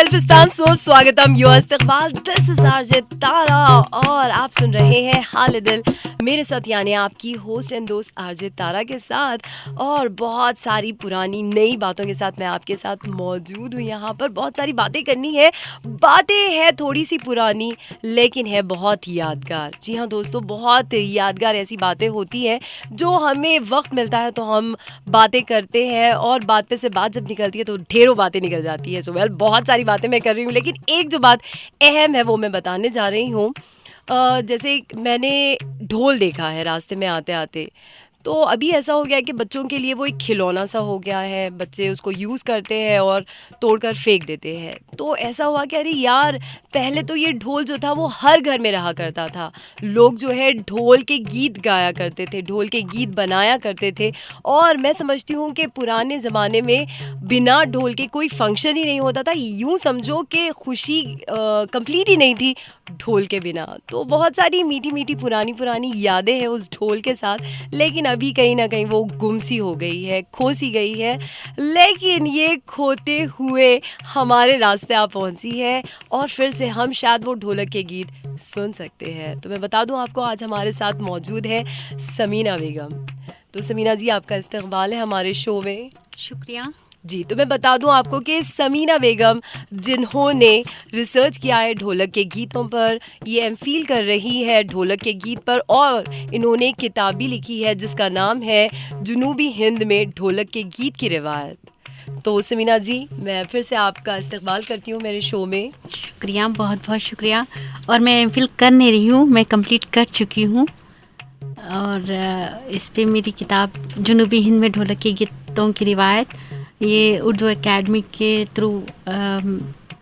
अल्फिस्तान सो स्वागतम यो इस्तकबाल this is RJ तारा और आप सुन रहे हैं हाल दिल मेरे साथ यानी आपकी होस्ट एंड दोस्त आरजे तारा के साथ और बहुत सारी पुरानी नई बातों के साथ मैं आपके साथ मौजूद हूँ। यहाँ पर बहुत सारी बातें करनी है, बातें है थोड़ी सी पुरानी लेकिन है बहुत यादगार। जी हाँ दोस्तों, बहुत यादगार ऐसी बातें होती हैं जो हमें वक्त मिलता है तो हम बातें करते हैं और बात पे से बात जब निकलती है तो ढेरों बातें निकल जाती है। सो वेल बहुत सारी बातें मैं कर रही हूँ लेकिन एक जो बात अहम है वो मैं बताने जा रही हूँ। जैसे मैंने ढोल देखा है रास्ते में आते आते, तो अभी ऐसा हो गया है कि बच्चों के लिए वो एक खिलौना सा हो गया है, बच्चे उसको यूज़ करते हैं और तोड़कर फेंक देते हैं। तो ऐसा हुआ कि अरे यार, पहले तो ये ढोल जो था वो हर घर में रहा करता था। लोग जो है ढोल के गीत गाया करते थे, ढोल के गीत बनाया करते थे और मैं समझती हूँ कि पुराने ज़माने में बिना ढोल के कोई फंक्शन ही नहीं होता था। यूँ समझो कि खुशी कंप्लीट ही नहीं थी ढोल के बिना। तो बहुत सारी मीठी मीठी पुरानी यादें हैं उस ढोल के साथ, लेकिन अभी कहीं ना कहीं वो गुम सी हो गई है, खो सी गई है। लेकिन ये खोते हुए हमारे रास्ते आप पहुंची है और फिर से हम शायद वो ढोलक के गीत सुन सकते हैं। तो मैं बता दूं आपको, आज हमारे साथ मौजूद है समीना बेगम। तो समीना जी, आपका इस्तकबाल है हमारे शो में। शुक्रिया जी, तो मैं बता दूं आपको कि समीना बेगम जिन्होंने रिसर्च किया है ढोलक के गीतों पर, ये एमफिल कर रही है ढोलक के गीत पर और इन्होंने एक किताब भी लिखी है जिसका नाम है जुनूबी हिंद में ढोलक के गीत की रिवायत। तो समीना जी, मैं फिर से आपका इस्तकबाल करती हूँ मेरे शो में। शुक्रिया, बहुत बहुत शुक्रिया। और मैं एमफिल कर नहीं रही हूँ, मैं कंप्लीट कर चुकी हूँ और इस पे मेरी किताब जुनूबी हिंद में ढोलक के गीतों की रिवायत ये उर्दू एकेडमी के थ्रू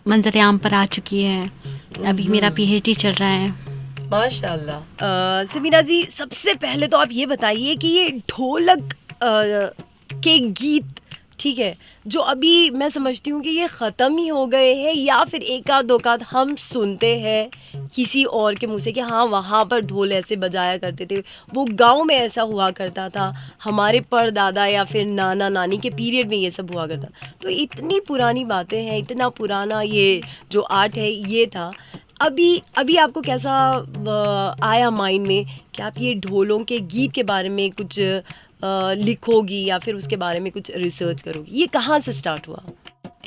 मंजर आम पर आ चुकी है। अभी मेरा पीएचडी चल रहा है। माशाल्लाह। समीना जी, सबसे पहले तो आप ये बताइए कि ये ढोलक के गीत, ठीक है, जो अभी मैं समझती हूँ कि ये ख़त्म ही हो गए हैं या फिर एक आध दो आध हम सुनते हैं किसी और के मुंह से कि हाँ वहाँ पर ढोल ऐसे बजाया करते थे, वो गांव में ऐसा हुआ करता था, हमारे परदादा या फिर नाना नानी के पीरियड में ये सब हुआ करता। तो इतनी पुरानी बातें हैं, इतना पुराना ये जो आर्ट है ये था। अभी आपको कैसा आया माइंड में कि आप ये ढोलों के गीत के बारे में कुछ लिखोगी या फिर उसके बारे में कुछ रिसर्च करोगी? ये कहाँ से स्टार्ट हुआ?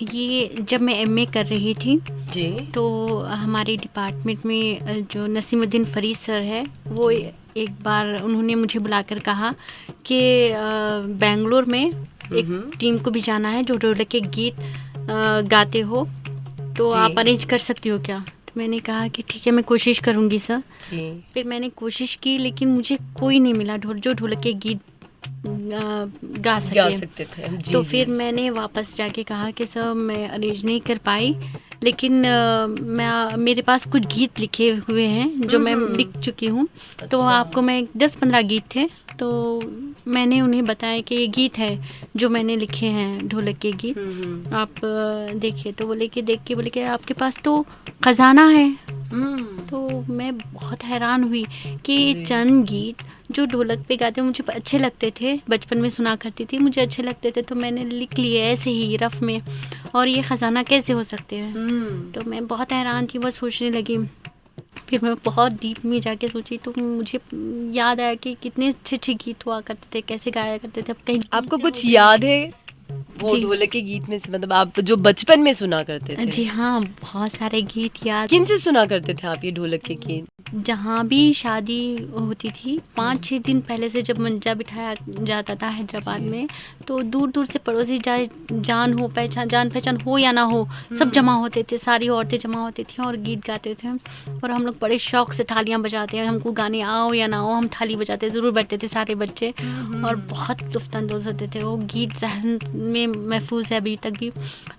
ये जब मैं एमए कर रही थी जी, तो हमारे डिपार्टमेंट में जो नसीमुद्दीन फरीद सर है वो एक बार उन्होंने मुझे बुलाकर कहा कि बेंगलोर में एक टीम को भी जाना है जो ढोलक के गीत गाते हो, तो आप अरेंज कर सकती हो क्या? तो मैंने कहा कि ठीक है, मैं कोशिश करूँगी सर। फिर मैंने कोशिश की लेकिन मुझे कोई नहीं मिला जो ढोलक के गीत गा सकते थे। तो फिर मैंने वापस जाके कहा कि सर मैं अरेंज नहीं कर पाई, लेकिन मेरे पास कुछ गीत लिखे हुए हैं जो मैं लिख चुकी हूँ। तो आपको मैं 10-15 गीत थे तो मैंने उन्हें बताया कि ये गीत है जो मैंने लिखे हैं ढोलक के गीत, आप देखिए। तो बोले कि आपके पास तो खजाना है। तो मैं बहुत हैरान हुई कि चंद गीत जो ढोलक पे गाते मुझे अच्छे लगते थे, बचपन में सुना करती थी, मुझे अच्छे लगते थे, तो मैंने लिख लिए ऐसे ही रफ में, और ये खजाना कैसे हो सकते हैं? तो मैं बहुत हैरान थी, वो सोचने लगी। फिर मैं बहुत डीप में जाके सोची तो मुझे याद आया कि कितने अच्छे गीत हुआ करते थे, कैसे गाया करते थे। अब कहीं आपको कुछ याद है वो ढोलक के गीत में से, मतलब आप जो बचपन में सुना करते थे? जी हाँ, बहुत सारे गीत याद। किन से सुना करते थे आप ये ढोलक के गीत? जहाँ भी शादी होती थी 5-6 दिन पहले से जब मंजा बिठाया जाता था हैदराबाद में, तो दूर दूर से पड़ोसी जान पहचान हो या ना हो, सब जमा होते थे, सारी औरतें जमा होती थी और गीत गाते थे। और हम लोग बड़े शौक से थालियां बजाते हैं, हमको गाने आओ या ना आओ हम थाली बजाते ज़रूर बैठते थे सारे बच्चे और बहुत लुत्फ़अंदोज़ होते थे। वो गीत ज़हन में महफूज है अभी तक भी।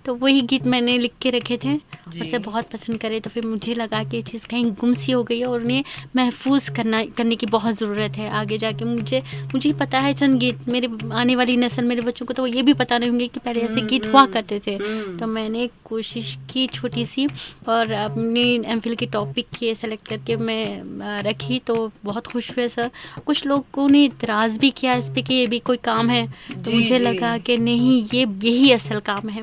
तो वही गीत मैंने लिख के रखे थे और से बहुत पसंद करे। तो फिर मुझे लगा कि ये चीज़ कहीं गुम सी हो गई है और उन्हें महफूज करने की बहुत ज़रूरत है आगे जाके। मुझे पता है चंद गीत, मेरे आने वाली नस्ल, मेरे बच्चों को तो ये भी पता नहीं होंगे कि पहले ऐसे गीत हुआ करते थे। तो मैंने कोशिश की छोटी सी और अपनी एमफिल की टॉपिक ये सेलेक्ट करके मैं रखी, तो बहुत खुश हुए सर। कुछ लोगों ने इतराज़ भी किया इस पर कि ये भी कोई काम है, तो मुझे लगा कि नहीं, ये यही असल काम है।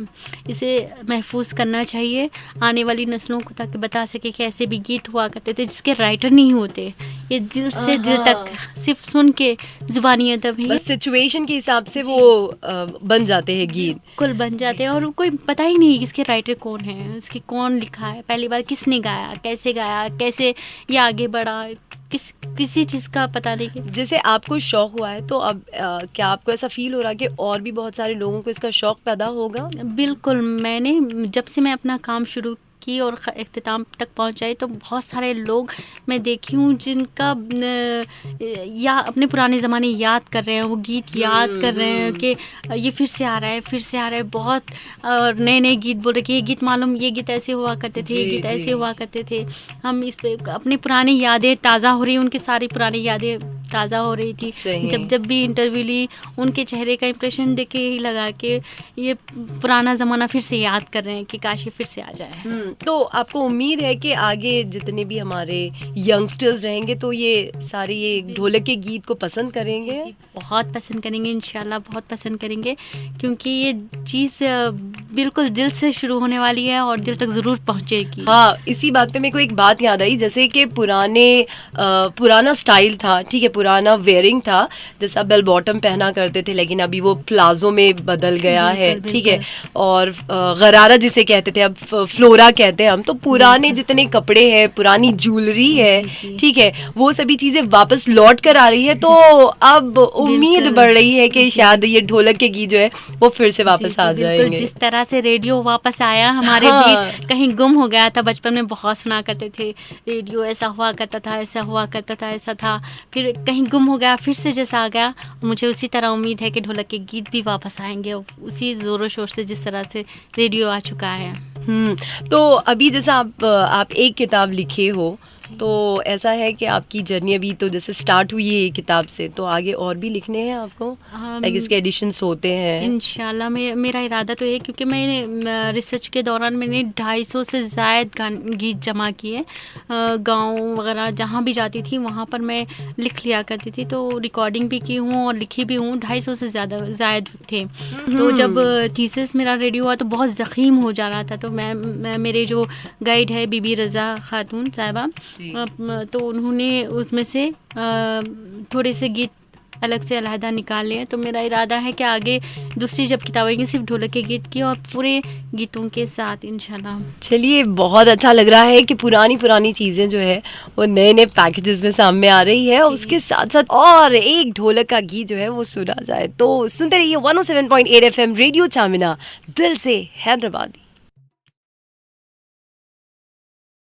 इसे महफूज करना चाहिए आने वाली नस्लों को, ताकि बता सके कि ऐसे भी गीत हुआ करते थे जिसके राइटर नहीं होते। ये दिल से दिल तक सिर्फ सुन के ज़ुबानी अदब ही, बस सिचुएशन के हिसाब से वो बन जाते हैं गीत, कुल बन जाते हैं और कोई पता ही नहीं इसके राइटर कौन है, इसके कौन लिखा है, पहली बार किसने गाया, कैसे ये आगे बढ़ा, किसी चीज़ का पता नहीं। जैसे आपको शौक हुआ है तो अब क्या आपको ऐसा फील हो रहा है कि और भी बहुत सारे लोगों को इसका शौक पैदा होगा? बिल्कुल, मैंने जब से मैं अपना काम शुरू की और इख्तिताम तक पहुंचाई तो बहुत सारे लोग मैं देखी हूँ जिनका या अपने पुराने ज़माने याद कर रहे हैं, वो गीत याद कर रहे हैं कि ये फिर से आ रहा है बहुत, और नए गीत बोल रहे कि ये गीत मालूम, ये गीत ऐसे हुआ करते थे, ये गीत ऐसे हुआ करते थे। हम इस पे अपनी पुरानी यादें ताज़ा हो रही, उनकी सारी पुरानी यादें ताज़ा हो रही थी। जब भी इंटरव्यू ली उनके चेहरे का इंप्रेशन देख के ही लगा कि ये पुराना ज़माना फिर से याद कर रहे हैं कि काश ये फिर से आ जाए। तो आपको उम्मीद है कि आगे जितने भी हमारे यंगस्टर्स रहेंगे तो ये सारे ये ढोलक के गीत को पसंद करेंगे? जी, बहुत पसंद करेंगे इंशाल्लाह, बहुत पसंद करेंगे, क्योंकि ये चीज़ बिल्कुल दिल से शुरू होने वाली है और दिल तक ज़रूर पहुँचेगी। हाँ, इसी बात पे मेरे को एक बात याद आई, जैसे कि पुराना स्टाइल था, ठीक है, पुराना वेयरिंग था, जैसा बेल बॉटम पहना करते थे, लेकिन अभी वो प्लाजो में बदल गया है, ठीक है, और गरारा जिसे कहते थे अब फ्लोरा कहते हैं हम। तो पुराने जितने कपड़े हैं, पुरानी ज्वेलरी है, ठीक है, वो सभी चीजें वापस लौट कर आ रही है। तो अब उम्मीद बढ़ रही है कि शायद ये ढोलक के गीत जो है वो फिर से वापस आ जाएंगे। जिस तरह से रेडियो वापस आया हमारे बीच, कहीं गुम हो गया था, बचपन में बहुत सुना करते थे रेडियो, ऐसा हुआ करता था, ऐसा हुआ करता था, ऐसा था, फिर कहीं गुम हो गया, फिर से जैसा आ गया। मुझे उसी तरह उम्मीद है कि ढोलक के गीत भी वापस आएंगे, उसी ज़ोरों शोर से जिस तरह से रेडियो आ चुका है। तो अभी जैसा आप एक किताब लिखे हो, तो ऐसा है कि आपकी जर्नी अभी तो जैसे स्टार्ट हुई है किताब से, तो आगे और भी लिखने हैं आपको? लाइक इसके एडिशंस होते हैं इंशाल्लाह। मेरा इरादा तो है, क्योंकि मैंने रिसर्च के दौरान मैंने 250 से ज़ायद गीत जमा किए, गांव वगैरह जहाँ भी जाती थी वहाँ पर मैं लिख लिया करती थी, तो रिकॉर्डिंग भी की हूँ और लिखी भी हूँ। 250 से ज़ायद थे। तो जब थीसिस मेरा रेडी हुआ तो बहुत ज़ख़ीम हो जा रहा था, तो मैं मेरे जो गाइड है बीबी रज़ा खातून साहिबा, तो उन्होंने उसमें से थोड़े से गीत अलग से अलहदा निकाल लिए। तो मेरा इरादा है कि आगे दूसरी जब किताब आएंगी सिर्फ ढोलक के गीत की और पूरे गीतों के साथ इंशाल्लाह। चलिए, बहुत अच्छा लग रहा है कि पुरानी चीज़ें जो है वो नए पैकेजेस में सामने आ रही है, उसके साथ साथ और एक ढोलक का गीत जो है वो सुना जाए। तो सुनते रहिए 107.8 FM रेडियो चामिना, दिल से हैदराबादी।